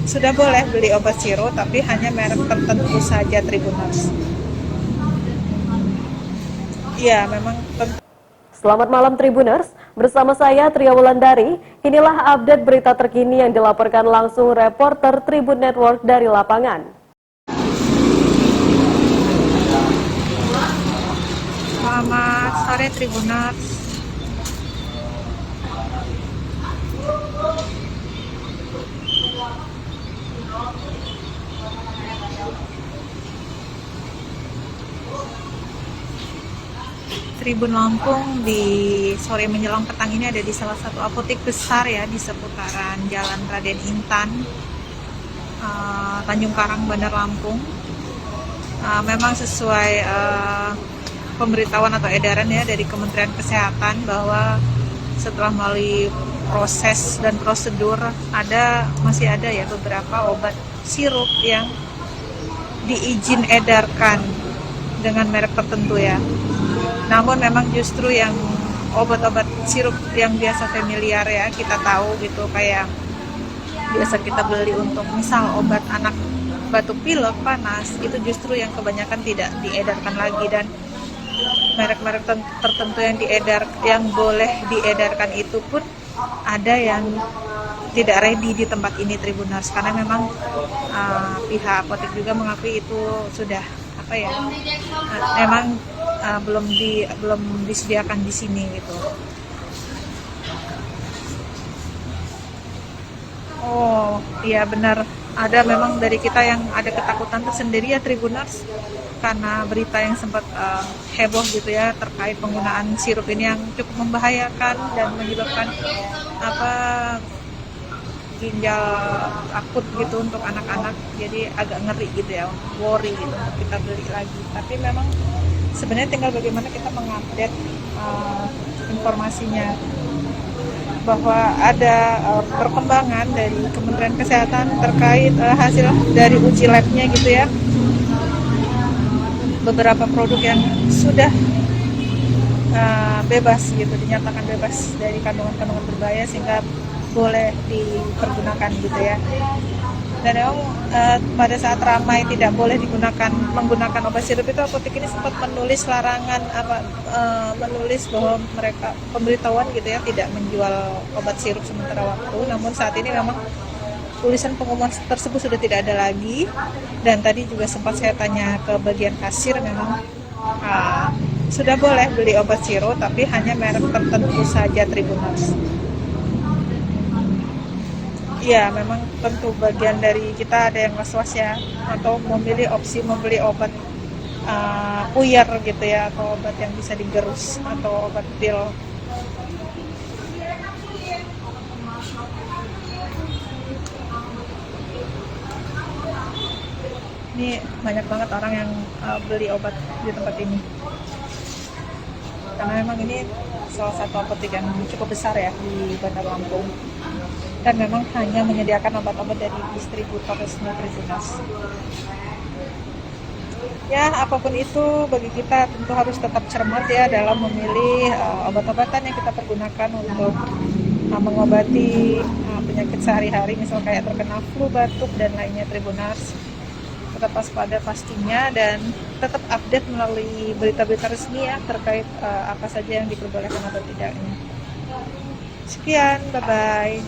Sudah boleh beli obat sirup, tapi hanya merek tertentu saja Tribuners. Iya, memang tentu. Selamat malam Tribuners, bersama saya Tria Wulandari. Inilah update berita terkini yang dilaporkan langsung reporter Tribun Network dari lapangan. Selamat sore Tribuners. Tribun Lampung di sore menjelang petang ini ada di salah satu apotek besar ya di seputaran Jalan Raden Intan, Tanjung Karang, Bandar Lampung. Memang sesuai pemberitahuan atau edaran ya dari Kementerian Kesehatan bahwa setelah melalui proses dan prosedur masih ada ya beberapa obat sirup yang diizin edarkan dengan merek tertentu ya. Namun memang justru yang obat-obat sirup yang biasa familiar ya kita tahu gitu, kayak biasa kita beli untuk misal obat anak batuk pilek panas, itu justru yang kebanyakan tidak diedarkan lagi, dan merek-merek tertentu yang boleh diedarkan itu pun ada yang tidak ready di tempat ini Tribuners, karena memang pihak apotek juga mengakui itu sudah memang belum disediakan di sini gitu. Oh iya benar, ada memang dari kita yang ada ketakutan tersendiri ya Tribuners, karena berita yang sempat heboh gitu ya terkait penggunaan sirup ini yang cukup membahayakan dan menyebabkan ginjal akut gitu untuk anak-anak, jadi agak ngeri gitu ya, worry gitu untuk kita beli lagi. Tapi memang sebenarnya tinggal bagaimana kita mengupdate informasinya, bahwa ada perkembangan dari Kementerian Kesehatan terkait hasil dari uji labnya gitu ya, beberapa produk yang sudah bebas gitu, dinyatakan bebas dari kandungan-kandungan berbahaya sehingga boleh dipergunakan gitu ya. Dan memang pada saat ramai tidak boleh menggunakan obat sirup itu, apotek ini sempat menulis larangan menulis bahwa mereka pemberitahuan gitu ya tidak menjual obat sirup sementara waktu. Namun saat ini memang tulisan pengumuman tersebut sudah tidak ada lagi, dan tadi juga sempat saya tanya ke bagian kasir, memang sudah boleh beli obat sirup tapi hanya merek tertentu saja Tribuners. Iya, memang tentu bagian dari kita ada yang was-was ya, atau memilih opsi membeli obat puyer gitu ya, atau obat yang bisa digerus, atau obat pil. Ini banyak banget orang yang beli obat di tempat ini, karena memang ini salah satu apotek yang cukup besar ya di Bandar Lampung, dan memang hanya menyediakan obat-obat dari distributor resmi Tribuners. Ya, apapun itu bagi kita tentu harus tetap cermat ya dalam memilih obat-obatan yang kita pergunakan untuk mengobati penyakit sehari-hari, misal kayak terkena flu, batuk, dan lainnya Tribuners. Tetap waspada pastinya, dan tetap update melalui berita-berita resmi ya terkait apa saja yang diperbolehkan atau tidaknya. Sekian, bye-bye.